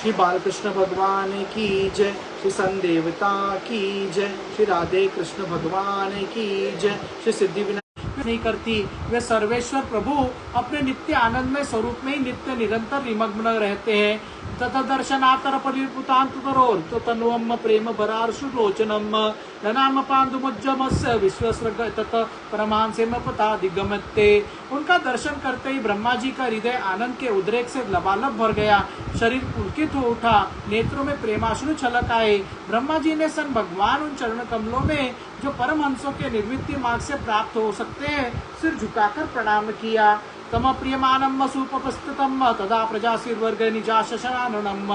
श्री बालकृष्ण भगवान की जय, श्री सन देवता की जय, श्री राधे कृष्ण भगवान की जय। श्री सिद्धि विनायक नहीं करती, वे सर्वेश्वर प्रभु अपने नित्य आनंदमय स्वरूप में ही नित्य निरंतर निमग्न रहते हैं। तथा दर्शनातर परिपुतांतरोर तो तनुअम प्रेम भरार्षुलोचनम ननाम पांडुमुज्जमस्य विश्वसर्ग तथा परमांसेम पता दिगमत्ते। उनका दर्शन करते ही ब्रह्मा जी का हृदय आनंद के उद्रेक से लबालब भर गया, शरीर पुलकित हो उठा, नेत्रों में प्रेमाश्रु छलक आए। ब्रह्मा जी ने सन भगवान उन चरण कमलों में जो परमहंसों के निर्वृत्ति मार्ग से प्राप्त हो सकते हैं सिर झुकाकर प्रणाम किया। तम प्रियमानम सुपस्थितम तदा प्रजासिर्वर्ग निजाशनाननम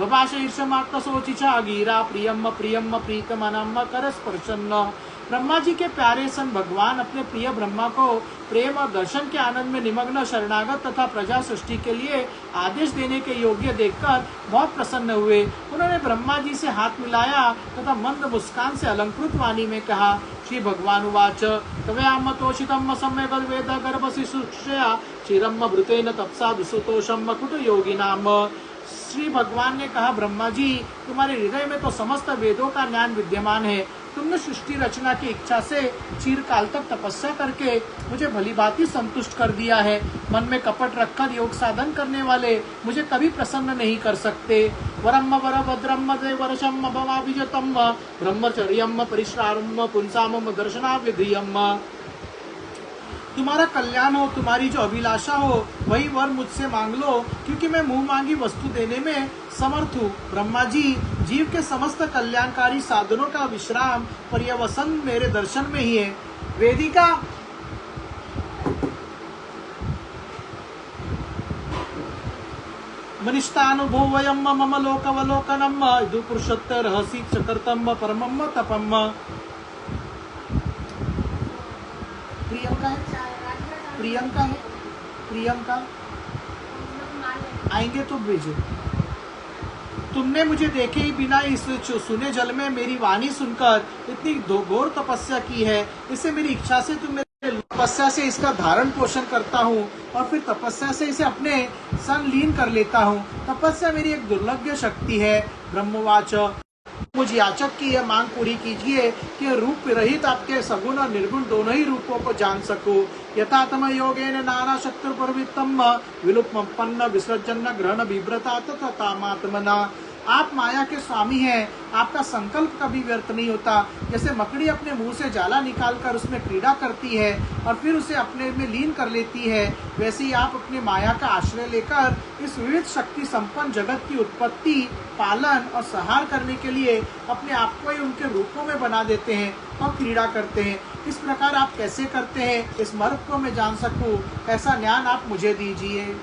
बभाष ईर्षमात्मशोचिचा गिरा प्रियम प्रियम प्रीतमनम करस्पर्शन। ब्रह्मा जी के प्यारे सन भगवान अपने प्रिय ब्रह्मा को प्रेम और दर्शन के आनंद में निमग्न शरणागत तथा प्रजा सृष्टि के लिए आदेश देने के योग्य देखकर बहुत प्रसन्न हुए। उन्होंने ब्रह्मा जी से हाथ मिलाया तथा मंद मुस्कान से अलंकृत वाणी में कहा। श्री भगवान उवाच तवयाम तोषितम सम्यक वेद गर्भसि सुक्षया क्षीरम भृतेन तपसा दुसुतोषम कुट योगिनाम। श्री भगवान ने कहा, ब्रह्मा जी, तुम्हारे हृदय में तो समस्त वेदों का ज्ञान विद्यमान है। तुमने सृष्टि रचना की इच्छा से चिरकाल तक तपस्या करके मुझे भली भांति संतुष्ट कर दिया है। मन में कपट रखकर योग साधन करने वाले मुझे कभी प्रसन्न नहीं कर सकते। वरम वर भद्रम वर्षम भवाभिजतम ब्रह्मचर्यम परिश्रारम पुंसाम दर्शनाविधियम। तुम्हारा कल्याण हो, तुम्हारी जो अभिलाषा हो वही वर मुझसे मांग लो, क्योंकि मैं मुंह मांगी वस्तु देने में समर्थ हूँ। ब्रह्मा जी, जीव के समस्त कल्याणकारी साधनों का विश्राम पर्यवसन मेरे दर्शन में ही है। वेदिका मनिष्ठानुभूवयम मम लोकवलोकनम दुपुरुषत्व रहसी चकर्तम परमम तपम। प्रियंका है, प्रियंका है, प्रियंका आएंगे तो भेजो। तुमने मुझे देखे ही बिना इस सुने जल में मेरी वाणी सुनकर इतनी घोर तपस्या की है। इससे मेरी इच्छा से तुम मेरे तपस्या से इसका धारण पोषण करता हूँ और फिर तपस्या से इसे अपने संग लीन कर लेता हूँ। तपस्या मेरी एक दुर्लभ शक्ति है। ब्रह्मवाच मुझ याचक की यह मांग पूरी कीजिए कि रूप रहित आपके सगुण और निर्गुण दोनों ही रूपों को जान सकूं। यथातम योगेन नाना शत्रु प्रवृत्तम विलुप्पन्न विसर्जन ग्रहण विभ्रता तथा तामात्मना। आप माया के स्वामी हैं, आपका संकल्प कभी व्यर्थ नहीं होता। जैसे मकड़ी अपने मुंह से जाला निकालकर उसमें क्रीड़ा करती है और फिर उसे अपने में लीन कर लेती है, वैसे ही आप अपने माया का आश्रय लेकर इस विविध शक्ति संपन्न जगत की उत्पत्ति, पालन और संहार करने के लिए अपने आप को ही उनके रूपों में बना देते हैं और क्रीड़ा करते हैं। इस प्रकार आप कैसे करते हैं, इस मर्म को मैं जान सकूं, ऐसा ज्ञान आप मुझे दीजिए।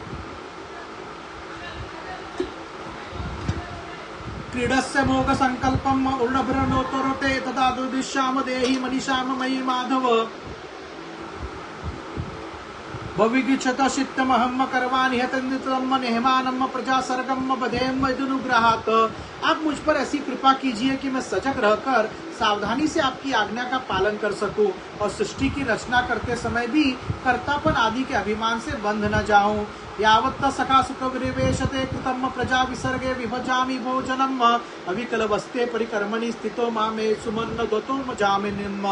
क्रीडस्य मोघ संकल्पम उर्णभ्रणोत्तरते तदा दुदिश्याम देहि मनीषाम मयि माधव भविगिच्छत चित्तमहम करवाणि हतन्दितम नेहमानम प्रजा सर्गम बधेम यदुनुग्रहात्। आप मुझ पर ऐसी कृपा कीजिए कि मैं सजग रहकर सावधानी से आपकी आज्ञा का पालन कर सकूं और सृष्टि की रचना करते समय भी कर्तापन आदि के अभिमान से बंध न जाऊं। यावत्त सखा सुख विनिवेशते कृतम प्रजा विसर्गे विभजामि भोजनम अविकलवस्ते परिकर्मणि स्थितो मामे सुमन्न गतो मजामिनिम।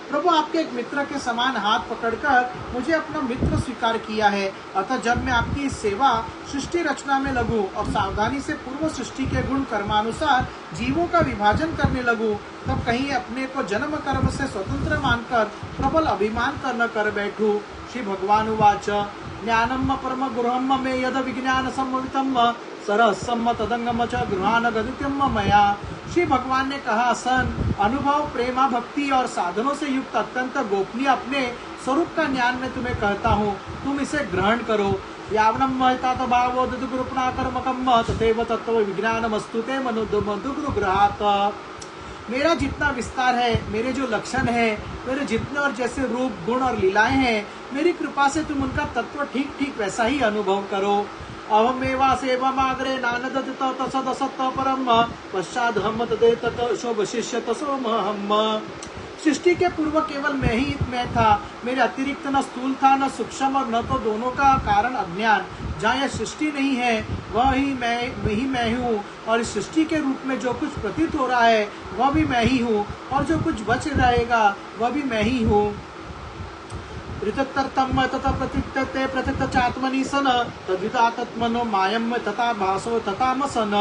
प्रभु, आपके एक मित्र के समान हाथ पकड़कर मुझे अपना मित्र स्वीकार किया है, अतः जब मैं आपकी इस सेवा सृष्टि रचना में लगूं और सावधानी से पूर्व सृष्टि के गुण कर्मानुसार जीवों का विभाजन करने लगूं, तब कहीं अपने को जन्म कर्म से स्वतंत्र मानकर प्रबल अभिमान कर न कर बैठूं। श्री भगवान उवाच ज्ञानम परम गृहम में यद विज्ञान सम्मिलितम सरहसम तदंगम च गृहान गदित्यम मया। श्री भगवान ने कहा, सन अनुभव, प्रेमा, भक्ति और साधनों से युक्त अत्यंत गोपनीय अपने स्वरूप का ज्ञान मैं तुम्हें कहता हूँ, तुम इसे ग्रहण करो। यावनम महता भावो दुगुरुपना कर्मकम तथैव तत्व विज्ञानमस्तुते मनुदुग्रहात्। मेरा जितना विस्तार है, मेरे जो लक्षण है, मेरे जितने और जैसे रूप, गुण और लीलाएं हैं, मेरी कृपा से तुम उनका तत्व ठीक ठीक वैसा ही अनुभव करो। अहमेवा सेवमाग्रे नानदत तसदसत परम पश्चाद हम तदे तत शोभशिष्य तसोमहम। सृष्टि के पूर्व केवल मैं ही मैं था, मेरे अतिरिक्त न स्थूल था न सूक्ष्म और न तो दोनों का कारण अज्ञान। जहाँ यह सृष्टि नहीं है वह ही मैं हूँ, और इस सृष्टि के रूप में जो कुछ प्रतीत हो रहा है वह भी मैं ही हूँ, और जो कुछ बच रहेगा वह भी मैं ही हूँ। ऋतत्तम तथा प्रतीतते प्रतीत चात्मनि सन तद्विता तत्मनो मायम तथा भासो तथा मसन।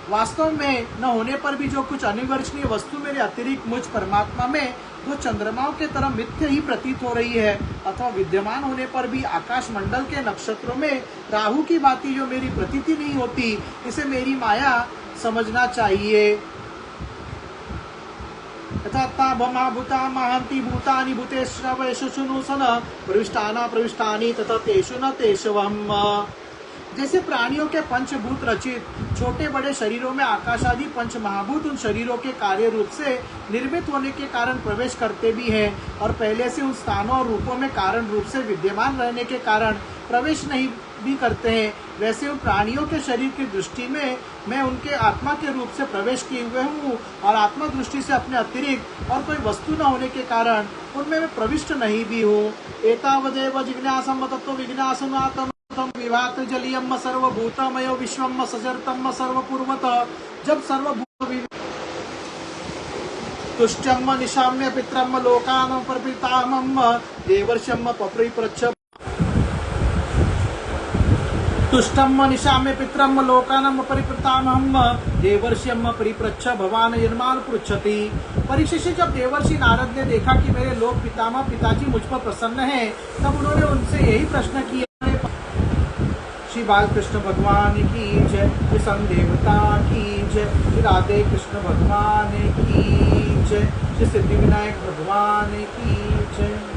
वास्तव में न होने पर भी जो कुछ अनिवर्चनीय वस्तु मेरे अतिरिक्त मुझ परमात्मा में वो चंद्रमाओं के तरह मिथ्य ही प्रतीत हो रही है, अथवा विद्यमान होने पर भी आकाश मंडल के नक्षत्रों में राहु की भांति जो मेरी प्रतीति नहीं होती, इसे मेरी माया समझना चाहिए। तथा भमा भूता महंती भूतानि भूतेष्वेषु सन प्रविष्टाना प्रविष्टानि तथा तेषु न तेषवम्। जैसे प्राणियों के पंचभूत रचित छोटे बड़े शरीरों में आकाश आदि पंच महाभूत उन शरीरों के कार्य रूप से निर्मित होने के कारण प्रवेश करते भी हैं, और पहले से उन स्थानों और रूपों में कारण रूप से विद्यमान रहने के कारण प्रवेश नहीं भी करते हैं, वैसे उन प्राणियों के शरीर की दृष्टि में मैं उनके आत्मा के रूप से प्रवेश किए हुए हूँ, और आत्मा दृष्टि से अपने अतिरिक्त और कोई वस्तु न होने के कारण उनमें मैं प्रविष्ट नहीं भी हूँ। एतावदेव जिज्ञासम तत्व विज्ञासनातम विभात जलियम सर्वभूतमय विश्वम सचरतम सर्वपूर्वत। जब सर्वभूत तुष्टम निशाम्य पित्रम लोकान परिपितामम देवर्षम पप्रिप्रच्छ तुष्टम निशाम्य पित्रम लोकानम परिपितामहम देवर्षियम परिप्रच्छ भवान यन्मान पृच्छति। परीक्षित से जब देवर्षि नारद ने देखा कि मेरे लोक पितामह पिताजी मुझ पर प्रसन्न हैं, तब उन्होंने उनसे यही प्रश्न किया। श्री बालकृष्ण भगवान की जय, श्री संदेवता की जय, श्री राधे कृष्ण भगवान की जय, श्री सिद्धि विनायक भगवान की जय।